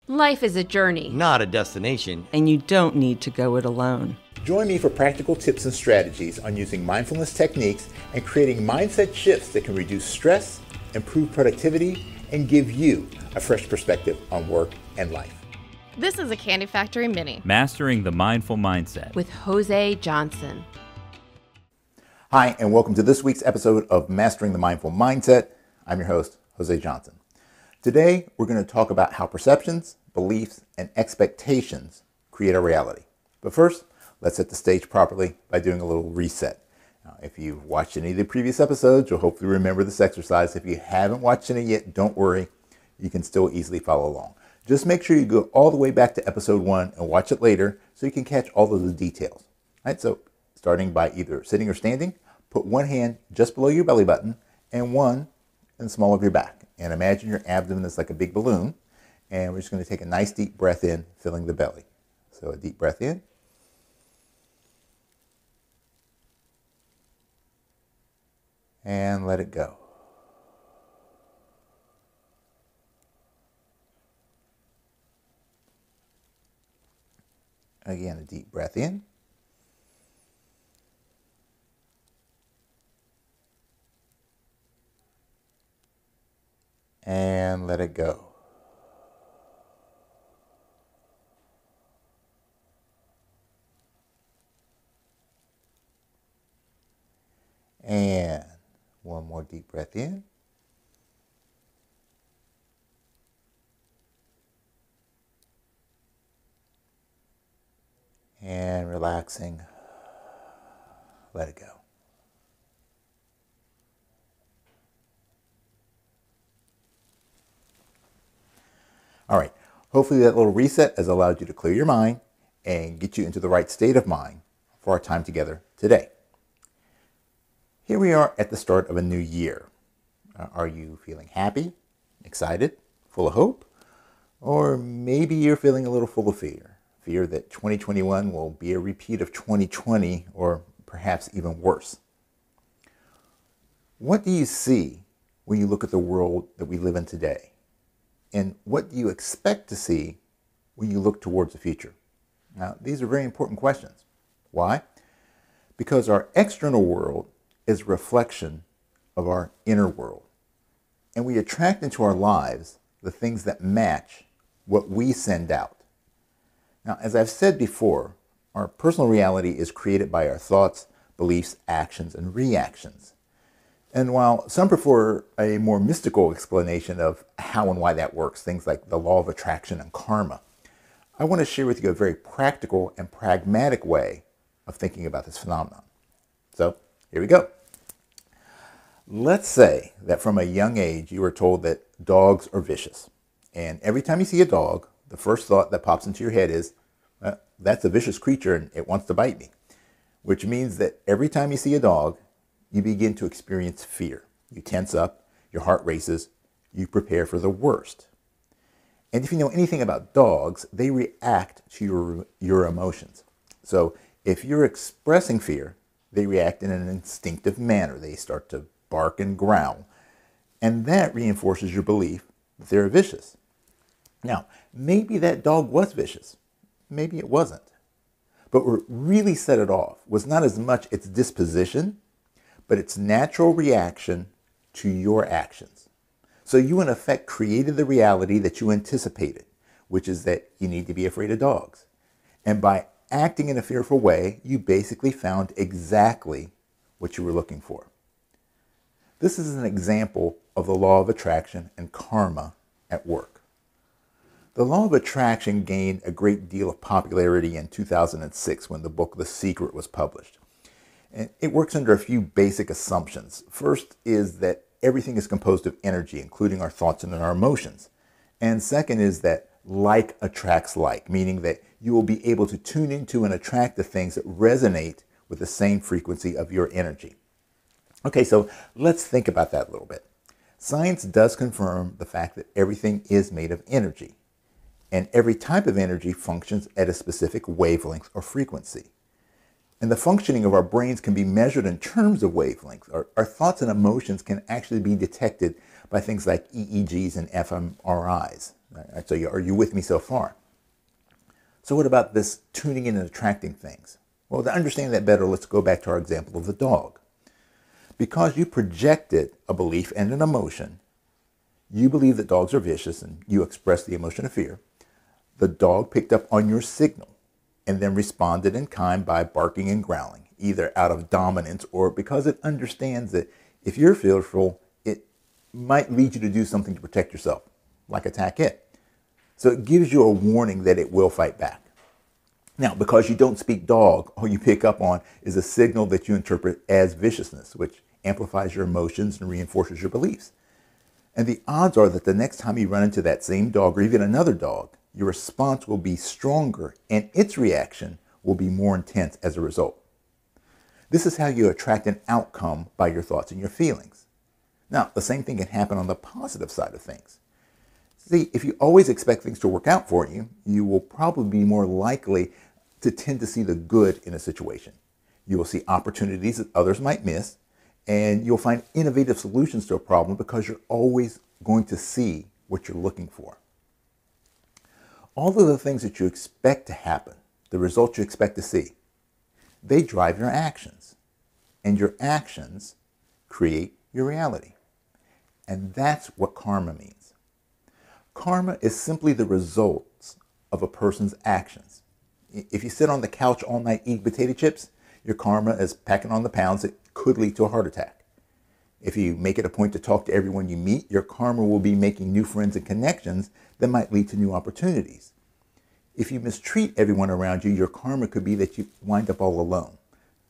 Life is a journey, not a destination. And you don't need to go it alone. Join me for practical tips and strategies on using mindfulness techniques and creating mindset shifts that can reduce stress, improve productivity, and give you a fresh perspective on work and life. This is a Candy Factory Mini. Mastering the Mindful Mindset with Jose Johnson. Hi, and welcome to this week's episode of Mastering the Mindful Mindset. I'm your host, Jose Johnson. Today, we're going to talk about how perceptions, beliefs, and expectations create our reality. But first, let's set the stage properly by doing a little reset. Now, if you've watched any of the previous episodes, you'll hopefully remember this exercise. If you haven't watched any yet, don't worry. You can still easily follow along. Just make sure you go all the way back to episode 1 and watch it later so you can catch all of the details. All right, so starting by either sitting or standing, put one hand just below your belly button and one in the small of your back. And imagine your abdomen is like a big balloon. And we're just going to take a nice deep breath in, filling the belly. So a deep breath in. And let it go. Again, a deep breath in. And let it go. And one more deep breath in. And relaxing, let it go. All right, hopefully that little reset has allowed you to clear your mind and get you into the right state of mind for our time together today. Here we are at the start of a new year. Are you feeling happy, excited, full of hope? Or maybe you're feeling a little full of fear. Fear that 2021 will be a repeat of 2020 or perhaps even worse. What do you see when you look at the world that we live in today? And what do you expect to see when you look towards the future? Now, these are very important questions. Why? Because our external world is a reflection of our inner world. And we attract into our lives the things that match what we send out. Now, as I've said before, our personal reality is created by our thoughts, beliefs, actions, and reactions. And while some prefer a more mystical explanation of how and why that works, things like the law of attraction and karma, I want to share with you a very practical and pragmatic way of thinking about this phenomenon. So, here we go. Let's say that from a young age you were told that dogs are vicious. And every time you see a dog, the first thought that pops into your head is, that's a vicious creature and it wants to bite me. Which means that every time you see a dog, you begin to experience fear. You tense up, your heart races, you prepare for the worst. And if you know anything about dogs, they react to your emotions. So if you're expressing fear, they react in an instinctive manner. They start to bark and growl. And that reinforces your belief that they're vicious. Now, maybe that dog was vicious. Maybe it wasn't. But what really set it off was not as much its disposition, but its natural reaction to your actions. So you, in effect, created the reality that you anticipated, which is that you need to be afraid of dogs. And by acting in a fearful way, you basically found exactly what you were looking for. This is an example of the law of attraction and karma at work. The law of attraction gained a great deal of popularity in 2006 when the book The Secret was published. And it works under a few basic assumptions. First is that everything is composed of energy, including our thoughts and our emotions. And second is that like attracts like, meaning that you will be able to tune into and attract the things that resonate with the same frequency of your energy. Okay, so let's think about that a little bit. Science does confirm the fact that everything is made of energy, and every type of energy functions at a specific wavelength or frequency. And the functioning of our brains can be measured in terms of wavelengths. Our thoughts and emotions can actually be detected by things like EEGs and fMRIs. Right, so are you with me so far? So what about this tuning in and attracting things? Well, to understand that better, let's go back to our example of the dog. Because you projected a belief and an emotion, you believe that dogs are vicious and you express the emotion of fear. The dog picked up on your signal and then responded in kind by barking and growling, either out of dominance or because it understands that if you're fearful, it might lead you to do something to protect yourself, like attack it. So it gives you a warning that it will fight back. Now, because you don't speak dog, all you pick up on is a signal that you interpret as viciousness, which amplifies your emotions and reinforces your beliefs. And the odds are that the next time you run into that same dog or even another dog, your response will be stronger and its reaction will be more intense as a result. This is how you attract an outcome by your thoughts and your feelings. Now, the same thing can happen on the positive side of things. See, if you always expect things to work out for you, you will probably be more likely to tend to see the good in a situation. You will see opportunities that others might miss, and you'll find innovative solutions to a problem because you're always going to see what you're looking for. All of the things that you expect to happen, the results you expect to see, they drive your actions, and your actions create your reality. And that's what karma means. Karma is simply the results of a person's actions. If you sit on the couch all night eating potato chips, your karma is packing on the pounds that could lead to a heart attack. If you make it a point to talk to everyone you meet, your karma will be making new friends and connections that might lead to new opportunities. If you mistreat everyone around you, your karma could be that you wind up all alone.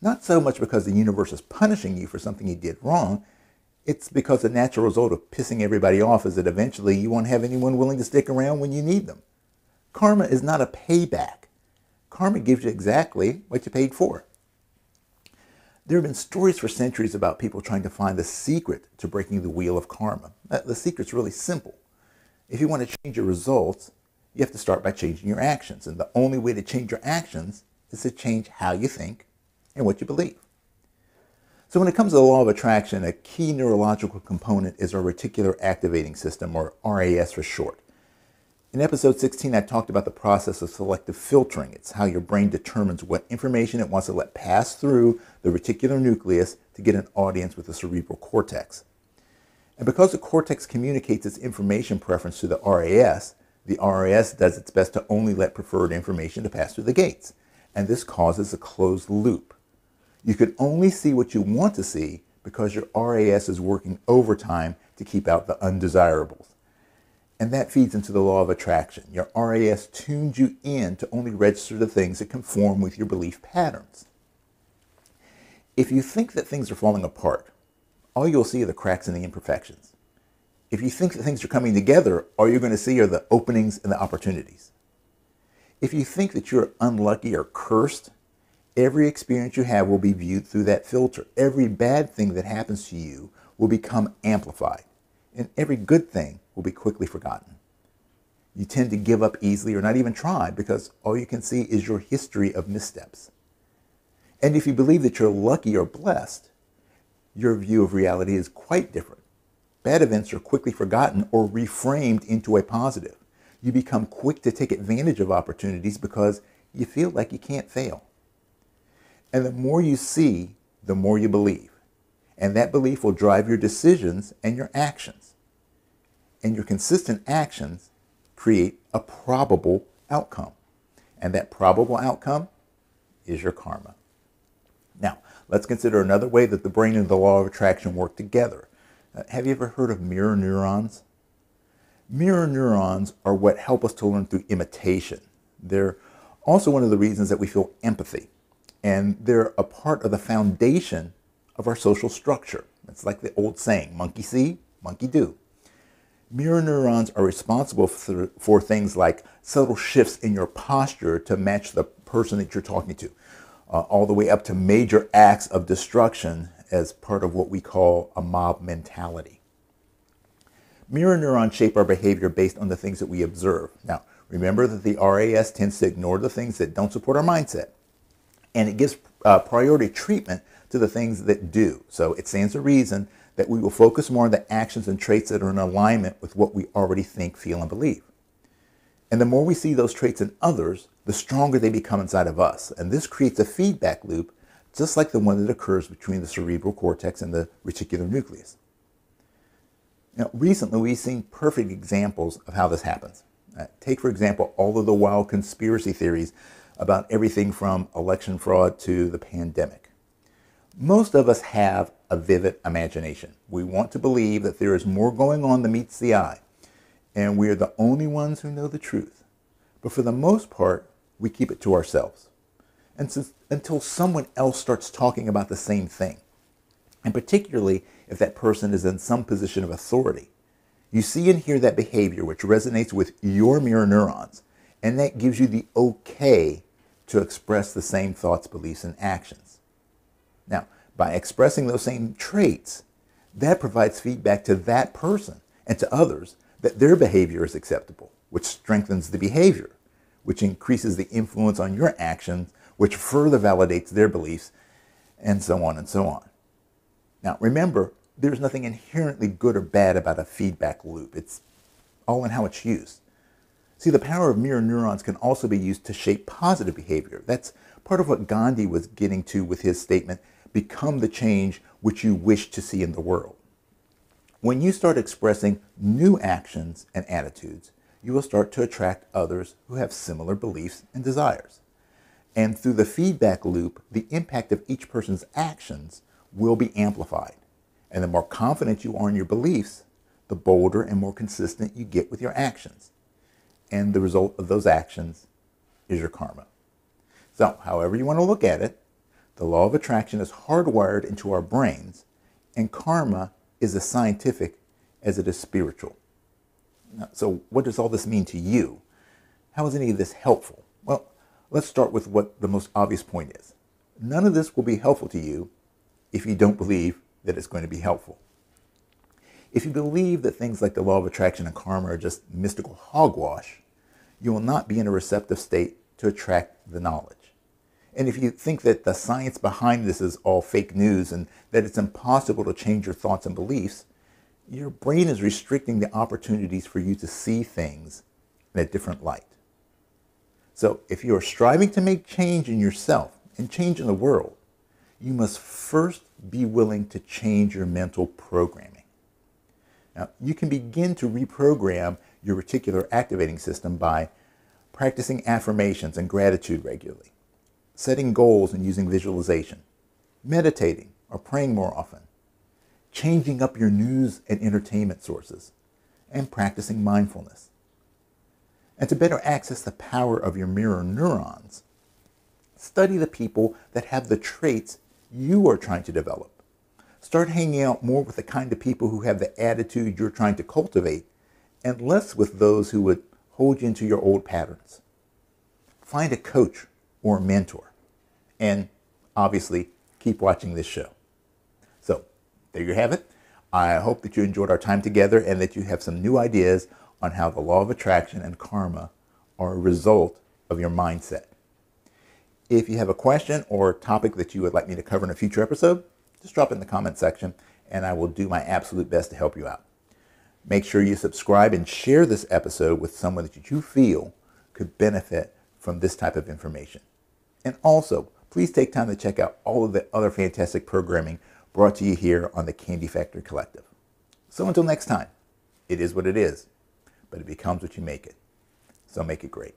Not so much because the universe is punishing you for something you did wrong. It's because the natural result of pissing everybody off is that eventually you won't have anyone willing to stick around when you need them. Karma is not a payback. Karma gives you exactly what you paid for. There have been stories for centuries about people trying to find the secret to breaking the wheel of karma. The secret's really simple. If you want to change your results, you have to start by changing your actions. And the only way to change your actions is to change how you think and what you believe. So when it comes to the law of attraction, a key neurological component is our reticular activating system, or RAS for short. In episode 16, I talked about the process of selective filtering. It's how your brain determines what information it wants to let pass through the reticular nucleus to get an audience with the cerebral cortex. And because the cortex communicates its information preference to the RAS does its best to only let preferred information to pass through the gates. And this causes a closed loop. You can only see what you want to see because your RAS is working overtime to keep out the undesirables. And that feeds into the law of attraction. Your RAS tunes you in to only register the things that conform with your belief patterns. If you think that things are falling apart, all you'll see are the cracks and the imperfections. If you think that things are coming together, all you're going to see are the openings and the opportunities. If you think that you're unlucky or cursed, every experience you have will be viewed through that filter. Every bad thing that happens to you will become amplified, and every good thing will be quickly forgotten. You tend to give up easily or not even try because all you can see is your history of missteps. And if you believe that you're lucky or blessed, your view of reality is quite different. Bad events are quickly forgotten or reframed into a positive. You become quick to take advantage of opportunities because you feel like you can't fail. And the more you see, the more you believe. And that belief will drive your decisions and your actions. And your consistent actions create a probable outcome. And that probable outcome is your karma. Now, let's consider another way that the brain and the law of attraction work together. Have you ever heard of mirror neurons? Mirror neurons are what help us to learn through imitation. They're also one of the reasons that we feel empathy. And they're a part of the foundation of our social structure. It's like the old saying, monkey see, monkey do. Mirror neurons are responsible for things like subtle shifts in your posture to match the person that you're talking to, all the way up to major acts of destruction as part of what we call a mob mentality. Mirror neurons shape our behavior based on the things that we observe. Now, remember that the RAS tends to ignore the things that don't support our mindset. And it gives priority treatment to the things that do. So it stands to reason that we will focus more on the actions and traits that are in alignment with what we already think, feel, and believe. And the more we see those traits in others, the stronger they become inside of us. And this creates a feedback loop, just like the one that occurs between the cerebral cortex and the reticular nucleus. Now, recently, we've seen perfect examples of how this happens. Take, for example, all of the wild conspiracy theories about everything from election fraud to the pandemic. Most of us have a vivid imagination. We want to believe that there is more going on than meets the eye, and we are the only ones who know the truth. But for the most part, we keep it to ourselves. And until someone else starts talking about the same thing, and particularly if that person is in some position of authority, you see and hear that behavior which resonates with your mirror neurons, and that gives you the okay to express the same thoughts, beliefs, and actions. Now, by expressing those same traits, that provides feedback to that person and to others that their behavior is acceptable, which strengthens the behavior, which increases the influence on your actions, which further validates their beliefs, and so on and so on. Now, remember, there's nothing inherently good or bad about a feedback loop. It's all in how it's used. See, the power of mirror neurons can also be used to shape positive behavior. That's part of what Gandhi was getting to with his statement, "Become the change which you wish to see in the world." When you start expressing new actions and attitudes, you will start to attract others who have similar beliefs and desires. And through the feedback loop, the impact of each person's actions will be amplified. And the more confident you are in your beliefs, the bolder and more consistent you get with your actions. And the result of those actions is your karma. So, however you want to look at it, the law of attraction is hardwired into our brains, and karma is as scientific as it is spiritual. So what does all this mean to you? How is any of this helpful? Well, let's start with what the most obvious point is. None of this will be helpful to you if you don't believe that it's going to be helpful. If you believe that things like the law of attraction and karma are just mystical hogwash, you will not be in a receptive state to attract the knowledge. And if you think that the science behind this is all fake news and that it's impossible to change your thoughts and beliefs, your brain is restricting the opportunities for you to see things in a different light. So if you are striving to make change in yourself and change in the world, you must first be willing to change your mental programming. Now, you can begin to reprogram your reticular activating system by practicing affirmations and gratitude regularly, setting goals and using visualization, meditating or praying more often, changing up your news and entertainment sources, and practicing mindfulness. And to better access the power of your mirror neurons, study the people that have the traits you are trying to develop. Start hanging out more with the kind of people who have the attitude you're trying to cultivate, and less with those who would hold you into your old patterns. Find a coach or a mentor, and obviously keep watching this show. So there you have it. I hope that you enjoyed our time together and that you have some new ideas on how the law of attraction and karma are a result of your mindset. If you have a question or topic that you would like me to cover in a future episode, just drop it in the comment section and I will do my absolute best to help you out. Make sure you subscribe and share this episode with someone that you feel could benefit from this type of information. And also, please take time to check out all of the other fantastic programming brought to you here on the Candy Factory Collective. So until next time, it is what it is, but it becomes what you make it. So make it great.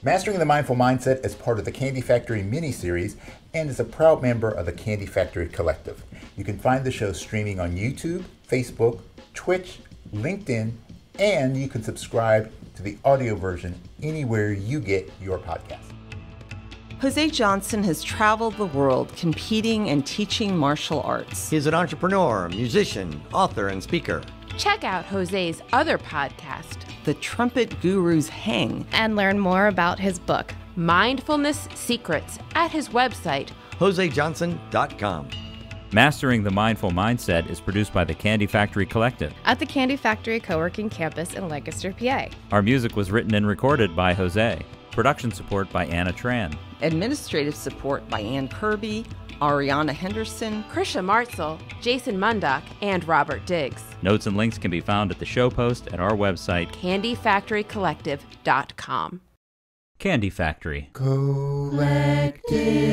Mastering the Mindful Mindset is part of the Candy Factory mini-series and is a proud member of the Candy Factory Collective. You can find the show streaming on YouTube, Facebook, Twitch, LinkedIn, and you can subscribe to the audio version anywhere you get your podcast. Jose Johnson has traveled the world competing and teaching martial arts. He's an entrepreneur, musician, author, and speaker. Check out Jose's other podcast, The Trumpet Gurus Hang, And learn more about his book. Mindfulness Secrets, at his website, josejohnson.com. Mastering the Mindful Mindset is produced by the Candy Factory Collective. At the Candy Factory co-working campus in Lancaster, PA. Our music was written and recorded by Jose. Production support by Anna Tran. administrative support by Ann Kirby, Ariana Henderson, Krisha Martzel, Jason Mundock, and Robert Diggs. Notes and links can be found at the show post at our website, CandyFactoryCollective.com. Candy Factory. Collective.